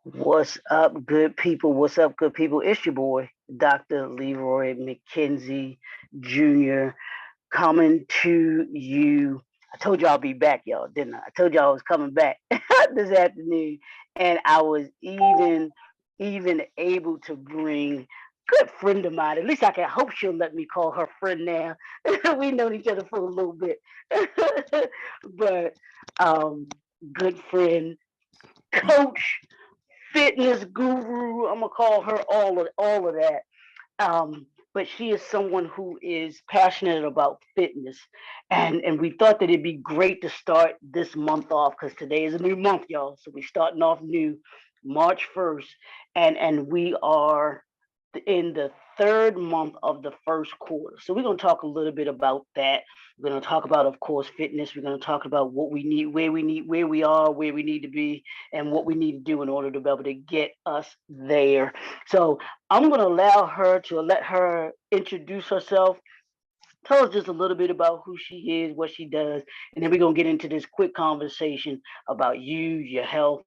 What's up, good people? What's up, good people? It's your boy, Dr. Leroy McKenzie Jr., coming to you. I told you I'll be back, y'all, didn't I? I told y'all I was coming back this afternoon, and I was even able to bring good friend of mine. At least I can hope she'll let me call her friend now. We known each other for a little bit, but good friend, coach, fitness guru. I'm gonna call her all of that. But she is someone who is passionate about fitness, and we thought that it'd be great to start this month off because today is a new month, y'all. So we're starting off new, March 1st, and we are in the third month of the first quarter. So we're going to talk a little bit about that. We're going to talk about, of course, fitness. We're going to talk about what we need, where we are, where we need to be, and what we need to do in order to be able to get us there. So I'm going to let her introduce herself. Tell us just a little bit about who she is, what she does, and then we're gonna get into this quick conversation about you, your health,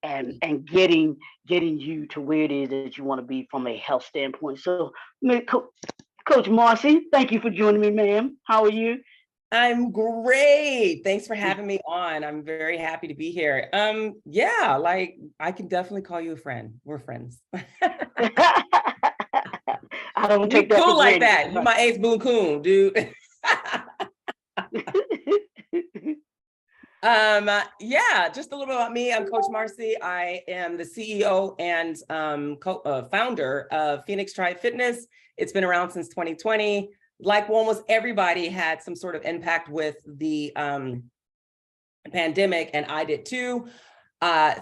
and getting you to where it is that you want to be from a health standpoint. So, Coach Marci, thank you for joining me, ma'am. How are you? I'm great. Thanks for having me on. I'm very happy to be here. Yeah, like I can definitely call you a friend. We're friends. I don't We take that for cool like granted. that. You my ace boon coon, dude. Yeah, just a little bit about me. I'm Coach Marci. I am the CEO and founder of Phoenix Tribe Fitness. It's been around since 2020. Like almost everybody had some sort of impact with the pandemic, and I did too.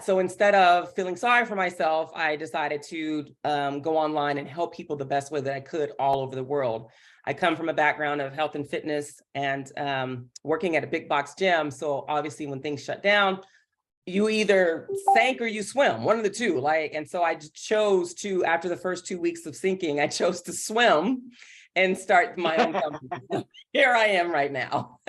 So instead of feeling sorry for myself, I decided to go online and help people the best way that I could all over the world. I come from a background of health and fitness and working at a big box gym. So obviously when things shut down, you either sank or you swim, one of the two. And so I chose to, after the first 2 weeks of sinking, I chose to swim and start my own company. Here I am right now.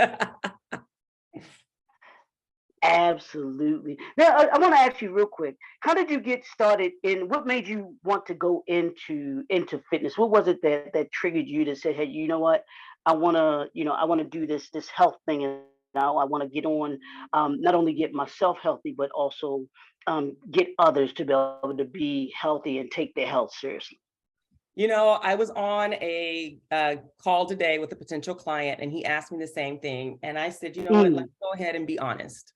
Absolutely. Now, I want to ask you real quick. How did you get started in? What made you want to go into fitness? What was it that triggered you that said, "Hey, you know what? I want to do this health thing, and now I want to get on, not only get myself healthy, but also get others to be able to be healthy and take their health seriously." I was on a call today with a potential client, and he asked me the same thing. And I said, you know what? Let's go ahead and be honest.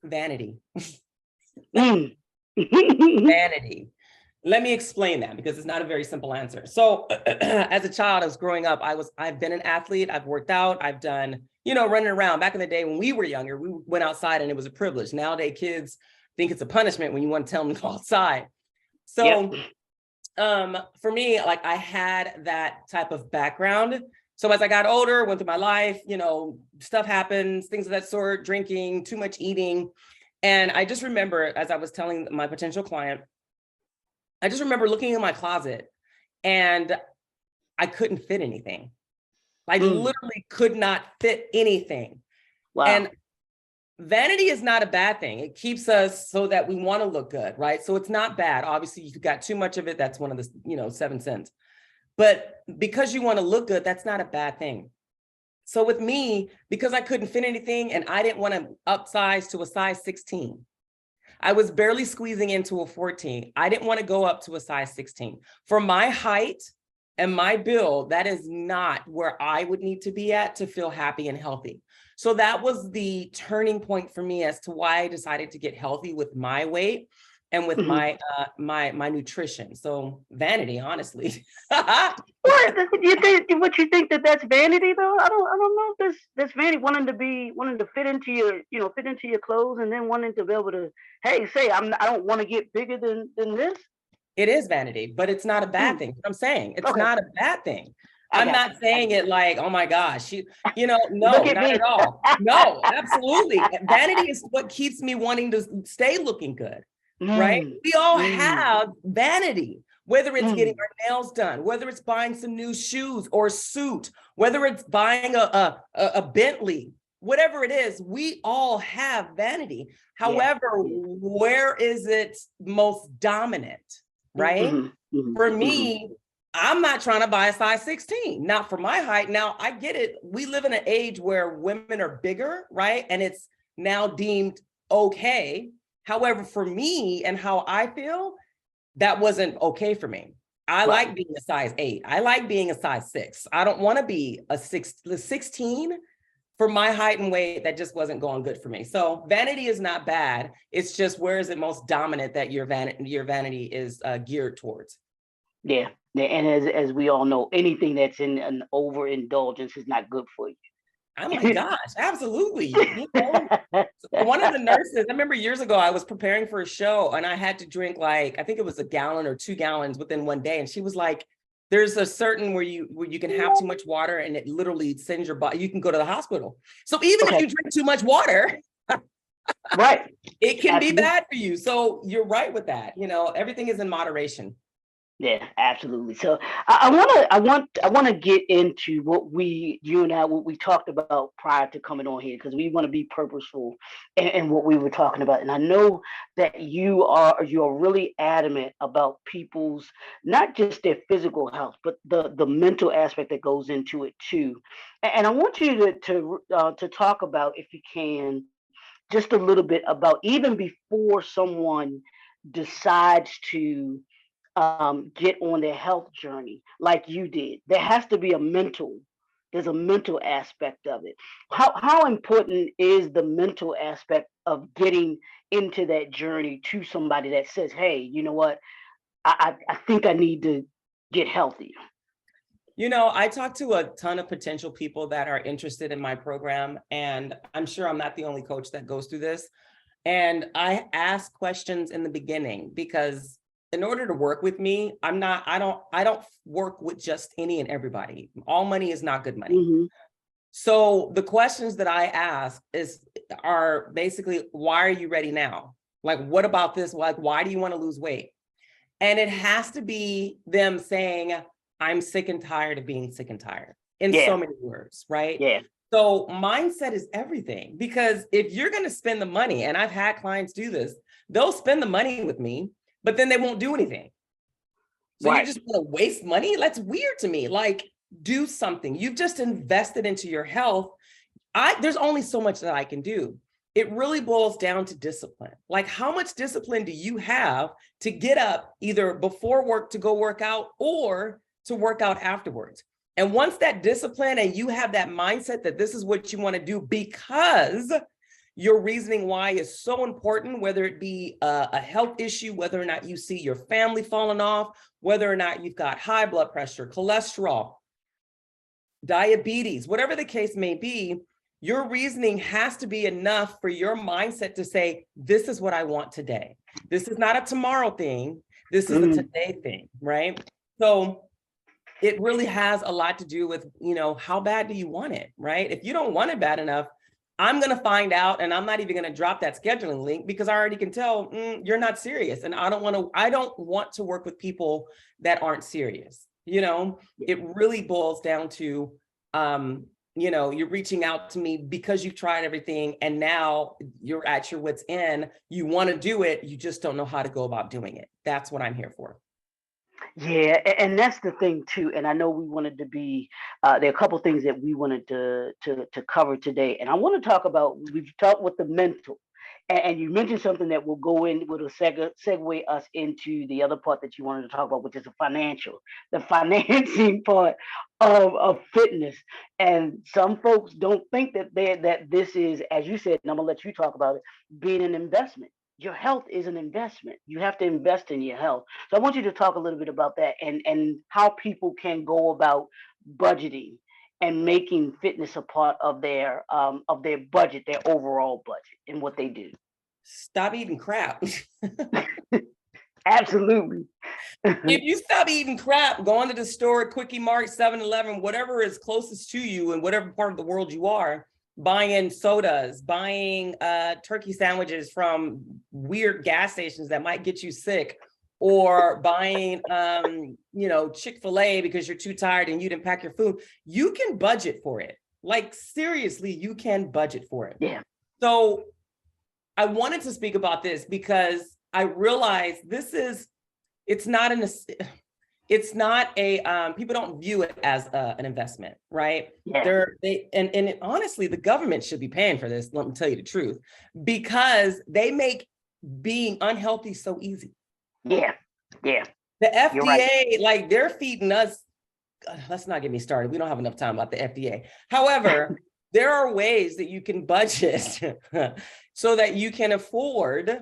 Vanity. Vanity. Let me explain that because it's not a very simple answer. So as a child, I was growing up, I've been an athlete. I've worked out. I've done, running around. Back in the day when we were younger, we went outside and it was a privilege. Nowadays, kids think it's a punishment when you want to tell them to go outside. So for me, like I had that type of background. So as I got older, went through my life, stuff happens, things of that sort, drinking, too much eating. And I just remember, as I was telling my potential client, I just remember looking in my closet and I couldn't fit anything. I literally could not fit anything. Wow. And vanity is not a bad thing. It keeps us so that we want to look good, right? So it's not bad. Obviously, if you got too much of it, that's one of the, 7 cents. But because you want to look good, that's not a bad thing. So with me, because I couldn't fit anything and I didn't want to upsize to a size 16, I was barely squeezing into a 14. I didn't want to go up to a size 16. For my height and my build, that is not where I would need to be at to feel happy and healthy. So that was the turning point for me as to why I decided to get healthy with my weight and with my nutrition. So vanity, honestly. What you think? What you think that's vanity though? I don't know if this vanity wanting to fit into your clothes and then wanting to be able to say I don't want to get bigger than this. It is vanity, but it's not a bad thing. What I'm saying, it's not a bad thing. I'm not saying it like, oh my gosh, no, not at all. No, absolutely. Vanity is what keeps me wanting to stay looking good, right? We all have vanity, whether it's getting our nails done, whether it's buying some new shoes or suit, whether it's buying a Bentley, whatever it is, we all have vanity. However, where is it most dominant, right? For me, I'm not trying to buy a size 16, not for my height. Now, I get it. We live in an age where women are bigger, right? And it's now deemed okay. However, for me and how I feel, that wasn't okay for me. I like being a size 8. I like being a size 6. I don't want to be a 16 for my height and weight. That just wasn't going good for me. So vanity is not bad. It's just, where is it most dominant that your vanity is geared towards? Yeah. And as we all know, anything that's in an overindulgence is not good for you. Oh my gosh, absolutely. You know, one of the nurses, I remember years ago, I was preparing for a show and I had to drink like, I think it was a gallon or 2 gallons within one day. And she was like, there's a certain where you can have too much water and it literally sends your body, you can go to the hospital. So even if you drink too much water, it can be bad for you. So you're right with that. You know, everything is in moderation. Yeah, absolutely. So I want to get into what you and I, what we talked about prior to coming on here, because we want to be purposeful in what we were talking about. And I know that you are really adamant about people's, not just their physical health, but the mental aspect that goes into it too. And I want you to talk about, if you can, just a little bit about, even before someone decides to get on their health journey like you did. There's a mental aspect of it. How important is the mental aspect of getting into that journey to somebody that says, hey, you know what, I think I need to get healthier? You know, I talk to a ton of potential people that are interested in my program, and I'm sure I'm not the only coach that goes through this. And I ask questions in the beginning, because in order to work with me, I don't work with just any and everybody. All money is not good money. So the questions that I ask are basically, why are you ready now? Like, what about this? Like, why do you want to lose weight? And it has to be them saying, I'm sick and tired of being sick and tired, in so many words, right? Yeah. So mindset is everything, because if you're going to spend the money, and I've had clients do this, they'll spend the money with me, but then they won't do anything. So you just want to waste money? That's weird to me. Like, do something. You've just invested into your health. There's only so much that I can do. It really boils down to discipline. Like, how much discipline do you have to get up either before work to go work out, or to work out afterwards? And once that discipline, and you have that mindset that this is what you want to do because your reasoning why is so important, whether it be a health issue, whether or not you see your family falling off, whether or not you've got high blood pressure, cholesterol, diabetes, whatever the case may be, your reasoning has to be enough for your mindset to say, this is what I want today. This is not a tomorrow thing. This is a today thing, right? So it really has a lot to do with, you know, how bad do you want it, right? If you don't want it bad enough, I'm going to find out, and I'm not even going to drop that scheduling link, because I already can tell you're not serious. And I don't want to work with people that aren't serious. You know, it really boils down to, you know, you're reaching out to me because you've tried everything and now you're at your wit's end. You want to do it. You just don't know how to go about doing it. That's what I'm here for. Yeah, and that's the thing too. And I know we wanted to be there are a couple things that we wanted to cover today. And I want to talk about, we've talked with the mental, and you mentioned something that will go in, will segue us into the other part that you wanted to talk about, which is the financing part of fitness. And some folks don't think that this is, as you said, and I'm gonna let you talk about it, being an investment. Your health is an investment. You have to invest in your health. So I want you to talk a little bit about that, and how people can go about budgeting and making fitness a part of their budget, their overall budget, and what they do. Stop eating crap. Absolutely. If you stop eating crap, going to the store, Quickie Mart, 7-Eleven, whatever is closest to you in whatever part of the world you are, buying sodas, buying turkey sandwiches from weird gas stations that might get you sick, or buying, you know, Chick-fil-A because you're too tired and you didn't pack your food, you can budget for it. Like seriously, you can budget for it. Yeah. So I wanted to speak about this because I realized it's not people don't view it as an investment, right? Yeah. Honestly, the government should be paying for this. Let me tell you the truth, because they make being unhealthy so easy. Yeah. Yeah. The FDA, right. like they're feeding us. Let's not get me started. We don't have enough time about the FDA. However, there are ways that you can budget so that you can afford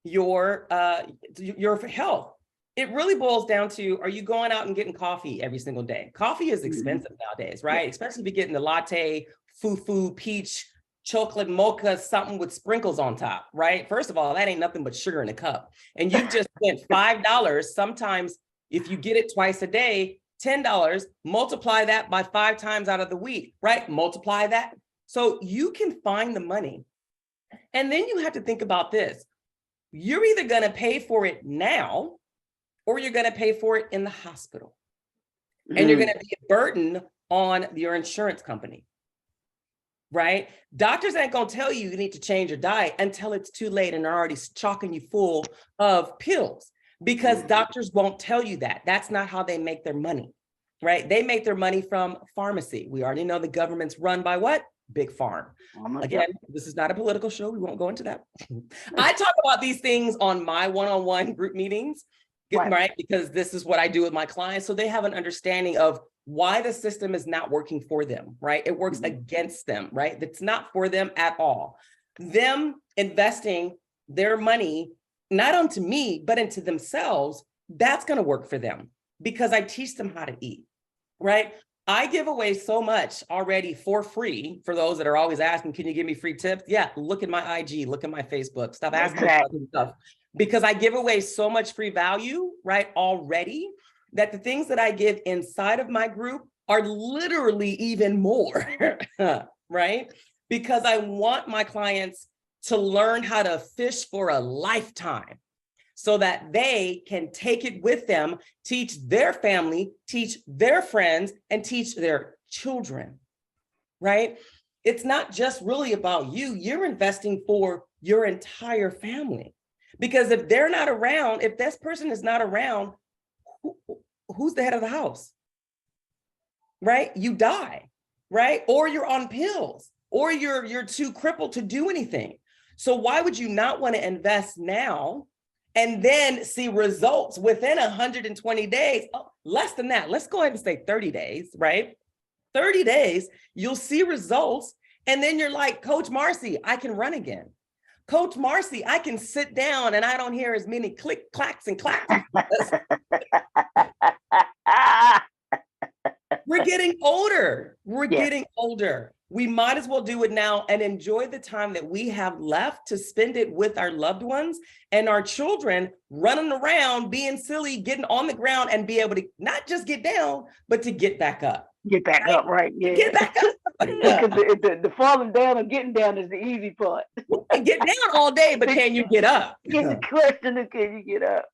your health. It really boils down to, are you going out and getting coffee every single day? Coffee is expensive nowadays, right? Especially if you're getting the latte, foo-foo, peach, chocolate mocha, something with sprinkles on top, right? First of all, that ain't nothing but sugar in a cup. And you've just spent $5. Sometimes if you get it twice a day, $10, multiply that by 5 times out of the week, right? Multiply that. So you can find the money. And then you have to think about this. You're either going to pay for it now, or you're going to pay for it in the hospital. And you're going to be a burden on your insurance company, right? Doctors ain't going to tell you need to change your diet until it's too late and they're already chalking you full of pills, because doctors won't tell you that. That's not how they make their money, right? They make their money from pharmacy. We already know the government's run by what? Big Farm. Again, this is not a political show. We won't go into that. I talk about these things on my one-on-one group meetings, right? Because this is what I do with my clients. So they have an understanding of why the system is not working for them, right? It works against them, right? It's not for them at all. Them investing their money, not onto me, but into themselves, that's going to work for them because I teach them how to eat, right? I give away so much already for free for those that are always asking, can you give me free tips? Yeah, look at my IG, look at my Facebook, stop asking about this stuff. Because I give away so much free value, right, already, that the things that I give inside of my group are literally even more, right? Because I want my clients to learn how to fish for a lifetime so that they can take it with them, teach their family, teach their friends, and teach their children, right? It's not just really about you. You're investing for your entire family. Because if they're not around, if this person is not around, who's the head of the house, right? You die, right? Or you're on pills, or you're too crippled to do anything. So why would you not want to invest now and then see results within 120 days? Oh, less than that. Let's go ahead and say 30 days, right? 30 days, you'll see results. And then you're like, Coach Marci, I can run again. Coach Marci, I can sit down and I don't hear as many click, clacks, and clacks. We're getting older. We're getting older. We might as well do it now and enjoy the time that we have left to spend it with our loved ones and our children, running around, being silly, getting on the ground, and be able to not just get down, but to get back up. Get back up, right? Yeah. Get back up. Because the falling down or getting down is the easy part. Get down all day, but can you get up? The question is, can you get up?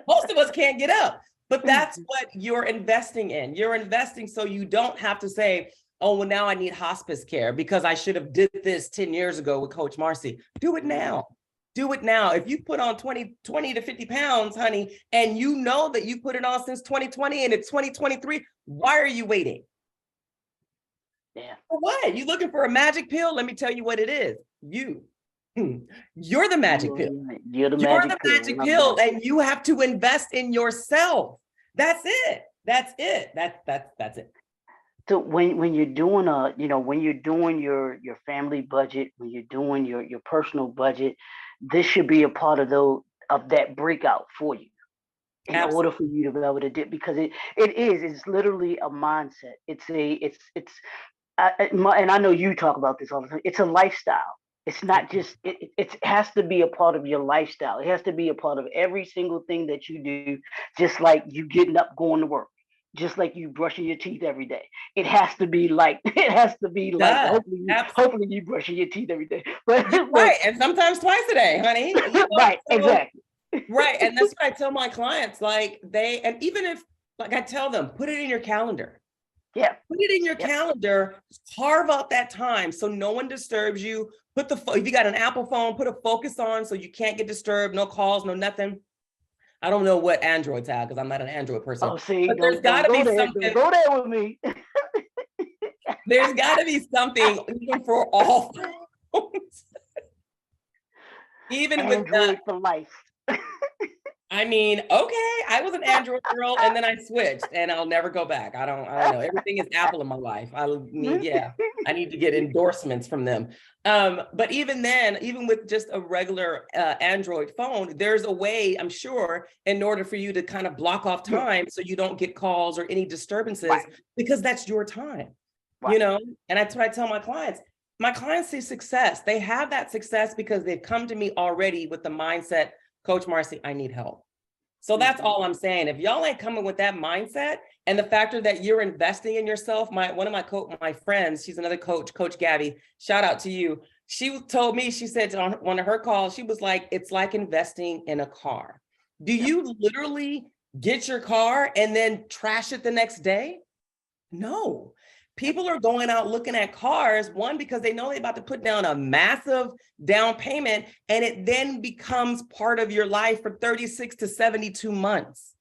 Most of us can't get up, but that's what you're investing in. You're investing so you don't have to say, oh, well, now I need hospice care because I should have did this 10 years ago with Coach Marci. Do it now. Do it now. If you put on 20 to 50 pounds, honey, and you know that you put it on since 2020 and it's 2023, why are you waiting? Yeah. For what? You looking for a magic pill? Let me tell you what it is. You're the magic pill. You're the magic pill, and you have to invest in yourself. That's it. That's it. That's it. So when you're doing when you're doing your family budget, when you're doing your personal budget, this should be a part of that breakout for you. In order for you to be able to do, because it's literally a mindset. And I know you talk about this all the time. It's a lifestyle. It's not just, it has to be a part of your lifestyle. It has to be a part of every single thing that you do, just like you getting up, going to work, just like you brushing your teeth every day. It has to be like, hopefully you brushing your teeth every day. Right, and sometimes twice a day, honey. Right, exactly. Right, and that's what I tell my clients, and even if, I tell them, put it in your calendar. Yeah. Put it in your calendar, carve out that time so no one disturbs you. If you got an Apple phone, put a focus on so you can't get disturbed, no calls, no nothing. I don't know what Androids have because I'm not an Android person. Oh, see, But there's got to go be there. something. Don't go there with me. There's got to be something even for all phones. Even Android for life. I mean, okay, I was an Android girl and then I switched and I'll never go back. I don't know. Everything is Apple in my life. I need to get endorsements from them. But even then, even with just a regular Android phone, there's a way, I'm sure, in order for you to kind of block off time so you don't get calls or any disturbances, because that's your time, you know? And that's what I tell my clients. My clients see success. They have that success because they've come to me already with the mindset, Coach Marci, I need help. So that's all I'm saying. If y'all ain't coming with that mindset and the factor that you're investing in yourself, one of my friends, she's another coach, Coach Gabby, shout out to you. She told me, she said on one of her calls, she was like, it's like investing in a car. Do you literally get your car and then trash it the next day? No. People are going out looking at cars, one, because they know they're about to put down a massive down payment, and it then becomes part of your life for 36 to 72 months,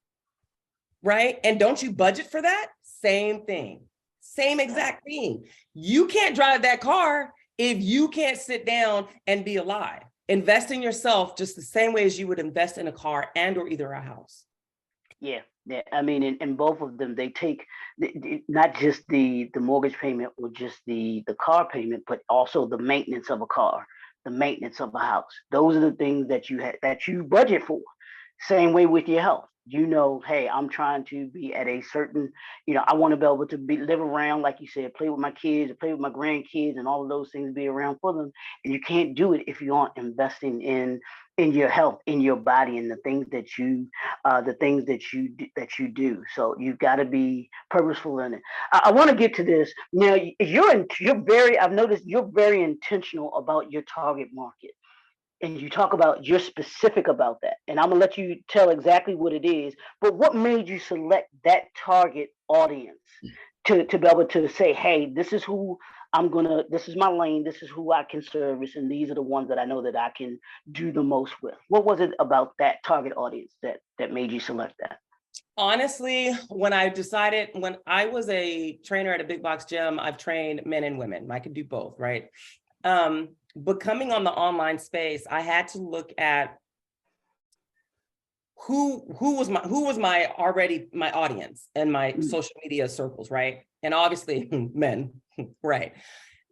right? And don't you budget for that? Same thing, same exact thing. You can't drive that car if you can't sit down and be alive. Invest in yourself just the same way as you would invest in a car and or either a house. Yeah. I mean, in both of them, they take not just the mortgage payment or just the car payment, but also the maintenance of a car, the maintenance of a house. Those are the things that you budget for. Same way with your health. You know, hey, I'm trying to be at a certain, I want to be able to live around, like you said, play with my kids, play with my grandkids, and all of those things, be around for them. And you can't do it if you aren't investing in your health, in your body, and the things that you do. So you've got to be purposeful in it. I want to get to this now. I've noticed you're very intentional about your target market, and you talk about, you're specific about that, and I'm gonna let you tell exactly what it is. But what made you select that target audience to be able to say, hey, this is who this is my lane, this is who I can service, and these are the ones that I know that I can do the most with? What was it about that target audience that made you select that? Honestly, when I was a trainer at a big box gym, I've trained men and women. I could do both, right? But coming on the online space, I had to look at who was my audience and my social media circles, right? And obviously men, right?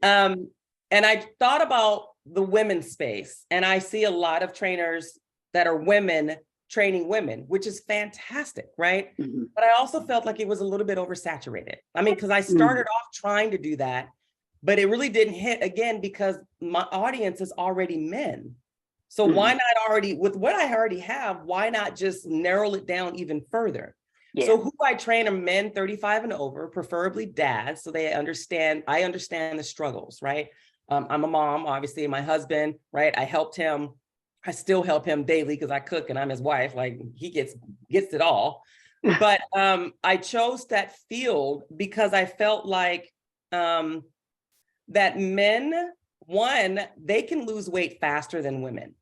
And I thought about the women's space, and I see a lot of trainers that are women training women, which is fantastic, right? But I also felt like it was a little bit oversaturated. I mean, because I started off trying to do that, but it really didn't hit, again, because my audience is already men. So why not already, with what I already have, why not just narrow it down even further? Yeah. So who I train are men 35 and over, preferably dads, so I understand the struggles, right? I'm a mom, obviously, my husband, right? I still help him daily because I cook and I'm his wife, like he gets it all. But I chose that field because I felt like that men, one, they can lose weight faster than women.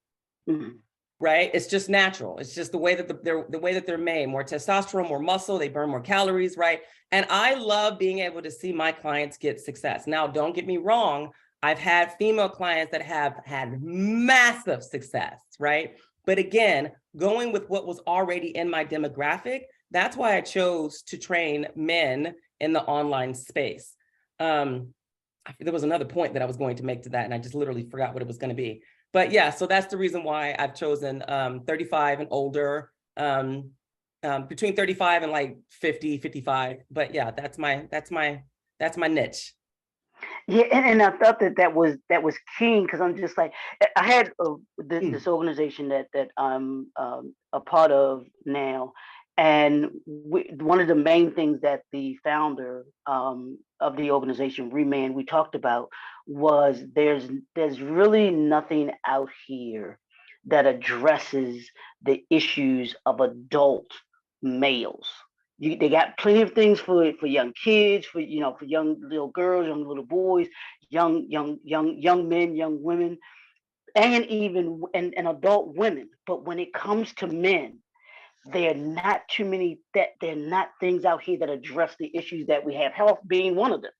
Right? It's just natural. It's just the way that they're made. More testosterone, more muscle, they burn more calories, right? And I love being able to see my clients get success. Now, don't get me wrong. I've had female clients that have had massive success, right? But again, going with what was already in my demographic, that's why I chose to train men in the online space. There was another point that I was going to make to that, and I just literally forgot what it was going to be. But yeah, so that's the reason why I've chosen 35 and older, between 35 and like 50, 55. But yeah, that's my niche. Yeah, and I thought that was keen, because I'm just like, I had this organization that I'm a part of now, and one of the main things that the founder of the organization, Reman, we talked about was there's really nothing out here that addresses the issues of adult males. They got plenty of things for young kids, for for young little girls, young little boys, young men, young women, and even and adult women. But when it comes to men, there are not too many, that there are not things out here that address the issues that we have, health being one of them.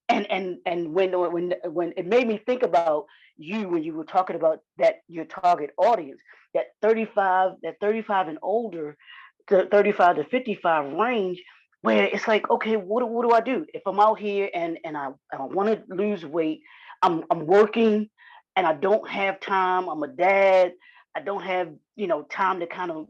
And when it made me think about you when you were talking about that, your target audience, that 35 and older, the 35 to 55 range, where it's like, okay, what do I do if I'm out here and I want to lose weight? I'm working and I don't have time. I'm a dad. I don't have time to kind of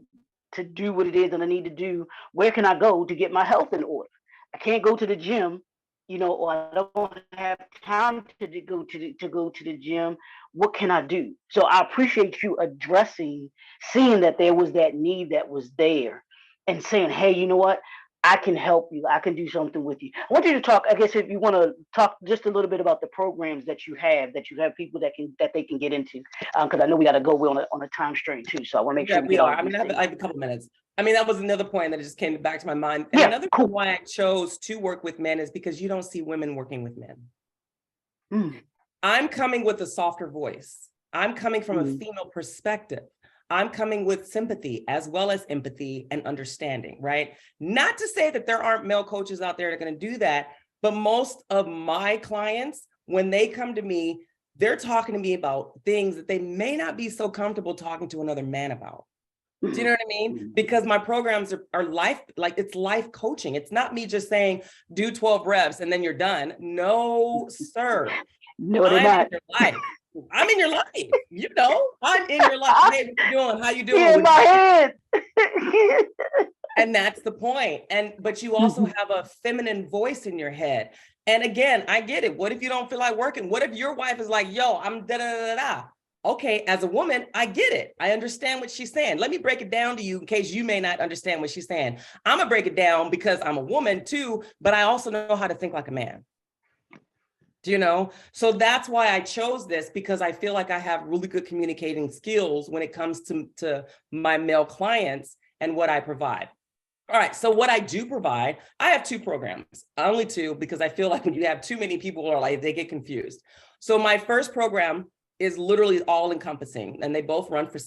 to do what it is that I need to do. Where can I go to get my health in order? I can't go to the gym, or I don't have time to go to the gym. What can I do? So I appreciate you addressing, seeing that there was that need that was there, and saying, hey, you know what? I can help you. I can do something with you. I want you to talk. I guess if you want to talk just a little bit about the programs that you have people that they can get into, because I know we got to go. We're on a time strain too, so I want to make sure we we get all are. of I mean, these things. I have a couple minutes. I mean, that was another point that just came back to my mind. And Yeah, another cool. reason why I chose to work with men is because you don't see women working with men. Mm. I'm coming with a softer voice. I'm coming from a female perspective. I'm coming with sympathy as well as empathy and understanding, right? Not to say that there aren't male coaches out there that are going to do that, but most of my clients, when they come to me, they're talking to me about things that they may not be so comfortable talking to another man about. Do you know what I mean? Because my programs are life, like it's life coaching. It's not me just saying, do 12 reps and then you're done. No, sir. No, they're I'm not. in your life. I'm in your life. I'm in your life. Hey, what you doing? How you doing? In my head. And that's the point. But you also have a feminine voice in your head. And again, I get it. What if you don't feel like working? What if your wife is like, yo, I'm da da da da? Okay, as a woman, I get it. I understand what she's saying. Let me break it down to you in case you may not understand what she's saying. I'm gonna break it down because I'm a woman too, but I also know how to think like a man. Do you know? So that's why I chose this, because I feel like I have really good communicating skills when it comes to my male clients and what I provide. All right, so what I do provide, I have two programs, only two, because I feel like when you have too many people are like, they get confused. So my first program is literally all encompassing, and they both run for,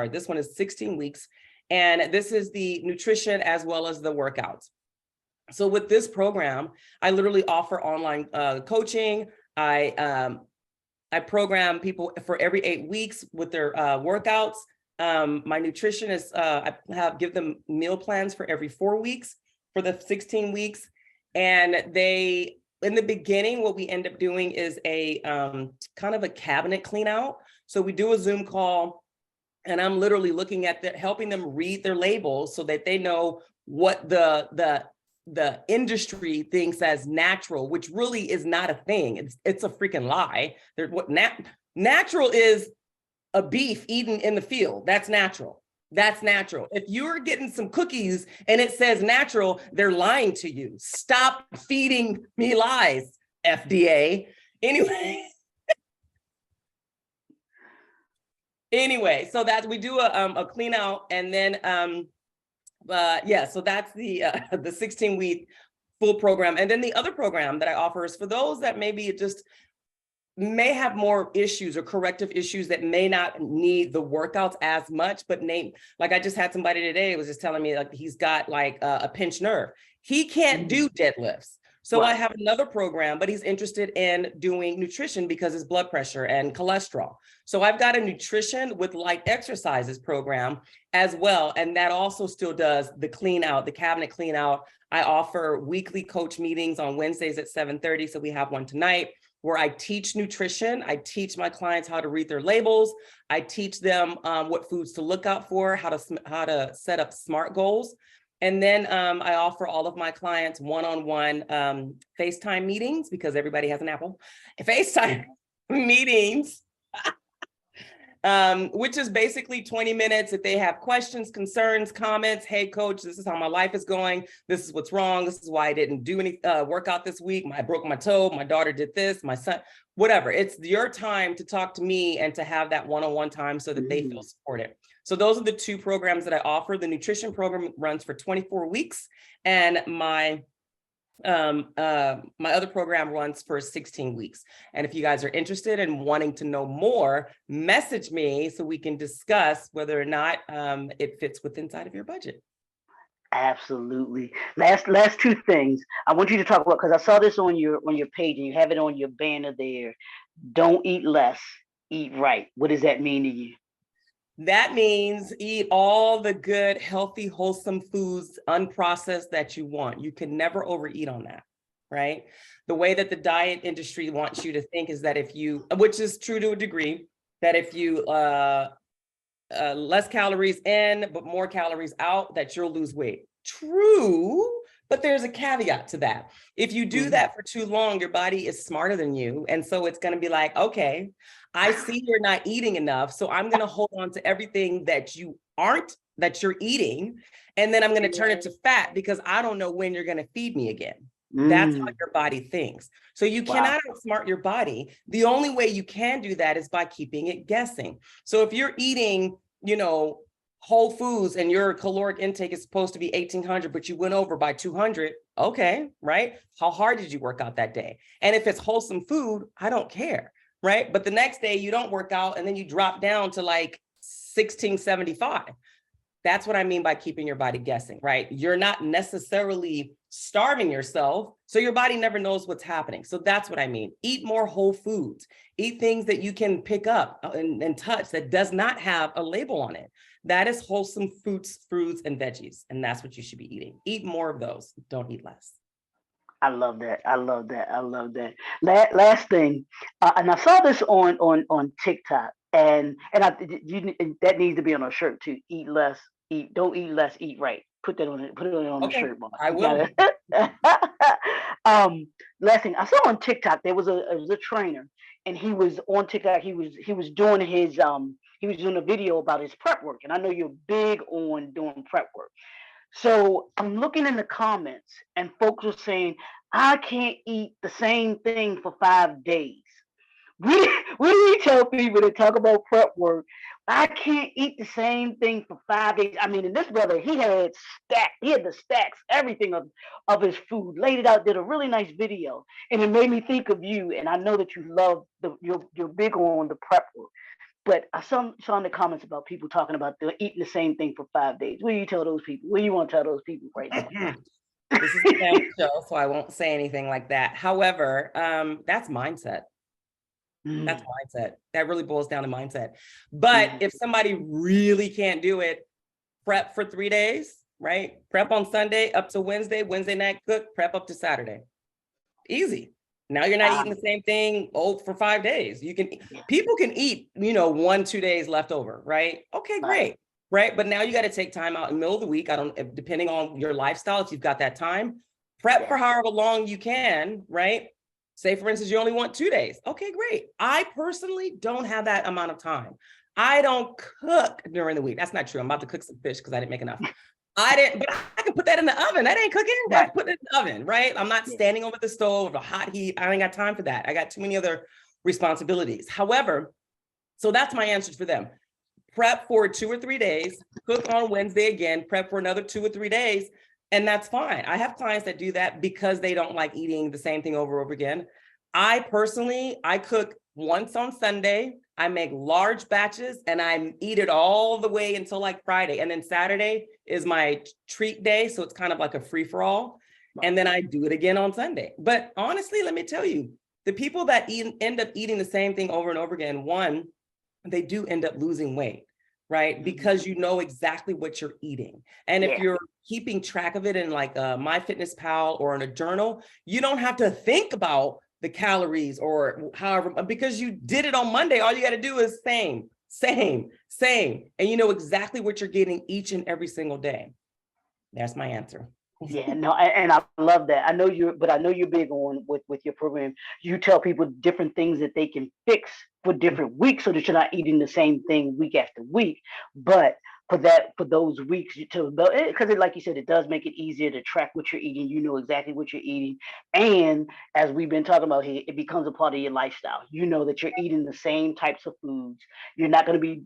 this one is 16 weeks, and this is the nutrition as well as the workouts. So with this program, I literally offer online coaching. I program people for every 8 weeks with their workouts. My nutritionist, give them meal plans for every 4 weeks for the 16 weeks. And in the beginning, what we end up doing is a kind of a cabinet clean out. So we do a Zoom call, and I'm literally looking at helping them read their labels so that they know what the industry thinks as natural, which really is not a thing. It's a freaking lie. Natural is a beef eaten in the field. That's natural. That's natural. If you're getting some cookies and it says natural, they're lying to you. Stop feeding me lies, FDA. Anyway, so that we do a clean out, and then so that's the 16-week full program. And then the other program that I offer is for those that maybe just may have more issues or corrective issues that may not need the workouts as much, but like I just had somebody today was just telling me like he's got like a pinched nerve. He can't do deadlifts. So I have another program, but he's interested in doing nutrition because his blood pressure and cholesterol. So I've got a nutrition with light exercises program as well. And that also still does the clean out, the cabinet clean out. I offer weekly coach meetings on Wednesdays at 7:30. So we have one tonight where I teach nutrition. I teach my clients how to read their labels. I teach them what foods to look out for, how to set up SMART goals. And then I offer all of my clients one-on-one FaceTime meetings, because everybody has an Apple. FaceTime meetings, which is basically 20 minutes. If they have questions, concerns, comments, hey, coach, this is how my life is going. This is what's wrong. This is why I didn't do any workout this week. I broke my toe. My daughter did this. My son, whatever. It's your time to talk to me and to have that one-on-one time so that they feel supported. So those are the two programs that I offer. The nutrition program runs for 24 weeks, and my other program runs for 16 weeks. And if you guys are interested in wanting to know more, message me so we can discuss whether or not it fits with inside of your budget. Absolutely. Last two things I want you to talk about, because I saw this on your page and you have it on your banner there. Don't eat less, eat right. What does that mean to you? That means eat all the good, healthy, wholesome foods, unprocessed, that you want. You can never overeat on that, right? The way that the diet industry wants you to think is that if you, which is true to a degree, that if you less calories in, but more calories out, that you'll lose weight. True, but there's a caveat to that. If you do that for too long, your body is smarter than you. And so it's going to be like, okay, I see you're not eating enough, so I'm going to hold on to everything that you're eating. And then I'm going to turn it to fat because I don't know when you're going to feed me again. That's how your body thinks. So you cannot outsmart your body. The only way you can do that is by keeping it guessing. So if you're eating, whole foods and your caloric intake is supposed to be 1,800, but you went over by 200, okay, right? How hard did you work out that day? And if it's wholesome food, I don't care, right? But the next day you don't work out and then you drop down to like 1,675. That's what I mean by keeping your body guessing, right? You're not necessarily starving yourself, so your body never knows what's happening. So that's what I mean. Eat more whole foods. Eat things that you can pick up and touch that does not have a label on it. That is wholesome fruits and veggies, and that's what you should be eating. Eat more of those. Don't eat less. I love that. I love that. I love that. Last thing, and I saw this on TikTok, and that needs to be on a shirt too. Eat less, don't eat less, eat right. Put it on the shirt, Bob. I will. Last thing I saw on TikTok, there was a trainer, and he was on TikTok. He was doing a video about his prep work, and I know you're big on doing prep work. So I'm looking in the comments, and folks are saying, I can't eat the same thing for 5 days. What do we tell people that talk about prep work? I can't eat the same thing for 5 days. I mean, and this brother, he had the stacks, everything of his food, laid it out, did a really nice video. And it made me think of you. And I know that you love you're big on the prep work. But I saw in the comments about people talking about eating the same thing for 5 days. What do you tell those people? What do you want to tell those people right now? This is a family show, so I won't say anything like that. However, that's mindset. That's mindset. That really boils down to mindset. But if somebody really can't do it, prep for 3 days, right? Prep on Sunday up to Wednesday night cook, prep up to Saturday. Easy. Now you're not eating the same thing for 5 days. People can eat, 1-2 days left over, right? Okay, great. Right. But now you got to take time out in the middle of the week. Depending on your lifestyle, if you've got that time, prep for however long you can, right? Say, for instance, you only want 2 days. Okay, great. I personally don't have that amount of time. I don't cook during the week. That's not true. I'm about to cook some fish because I didn't make enough. But I can put that in the oven. That ain't cooking. I put it in the oven, right? I'm not standing over the stove or the hot heat. I ain't got time for that. I got too many other responsibilities. However, so that's my answer for them. Prep for 2 or 3 days, cook on Wednesday again, prep for another 2 or 3 days. And that's fine. I have clients that do that because they don't like eating the same thing over and over again. I cook once on Sunday. I make large batches and I eat it all the way until like Friday. And then Saturday is my treat day. So it's kind of like a free for all. And then I do it again on Sunday. But honestly, let me tell you, the people that end up eating the same thing over and over again, one, they do end up losing weight, right? Because you know exactly what you're eating. And if you're keeping track of it in like MyFitnessPal or in a journal, you don't have to think about the calories or however, because you did it on Monday. All you got to do is same. And you know exactly what you're getting each and every single day. That's my answer. Yeah, no, and I love that. I know you're big on with your program. You tell people different things that they can fix for different weeks so that you're not eating the same thing week after week. But for those weeks to build it, because like you said, it does make it easier to track what you're eating. You know exactly what you're eating, and as we've been talking about here, it becomes a part of your lifestyle. You know that you're eating the same types of foods. You're not going to be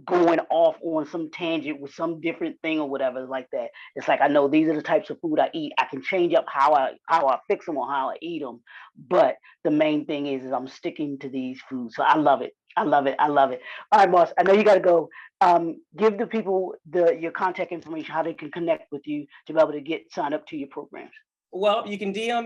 going off on some tangent with some different thing or whatever like that. It's like I know these are the types of food I eat. I can change up how I fix them or how I eat them, but the main thing is I'm sticking to these foods. So I love it. I love it. I love it. All right, boss. I know you got to go. Give the people your contact information, how they can connect with you to be able to get signed up to your programs. Well, you can DM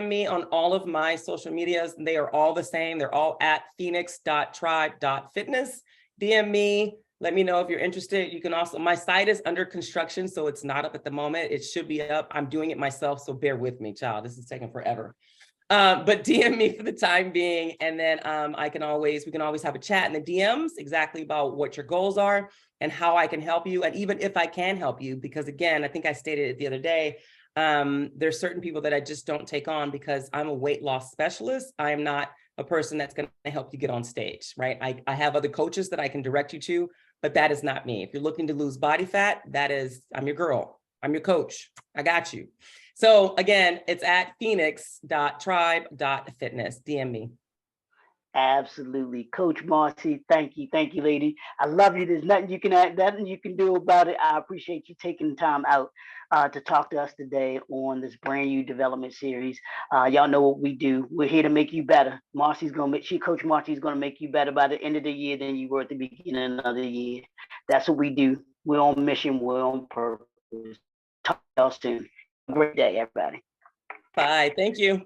me on all of my social medias. They are all the same. They're all at phoenix.tribe.fitness. DM me. Let me know if you're interested. You can also, my site is under construction, so it's not up at the moment. It should be up. I'm doing it myself, so bear with me, child. This is taking forever. But DM me for the time being. And then we can always have a chat in the DMs exactly about what your goals are and how I can help you. And even if I can help you, because again, I think I stated it the other day, there's certain people that I just don't take on because I'm a weight loss specialist. I am not a person that's going to help you get on stage, right? I have other coaches that I can direct you to, but that is not me. If you're looking to lose body fat, I'm your girl. I'm your coach. I got you. So again, it's at phoenix.tribe.fitness. DM me. Absolutely. Coach Marci, thank you. Thank you, lady. I love you. There's nothing you can add, nothing you can do about it. I appreciate you taking time out to talk to us today on this brand new development series. Y'all know what we do. We're here to make you better. Coach Marci's gonna make you better by the end of the year than you were at the beginning of the year. That's what we do. We're on mission, we're on purpose. Talk to y'all soon. Great day, everybody. Bye. Thank you.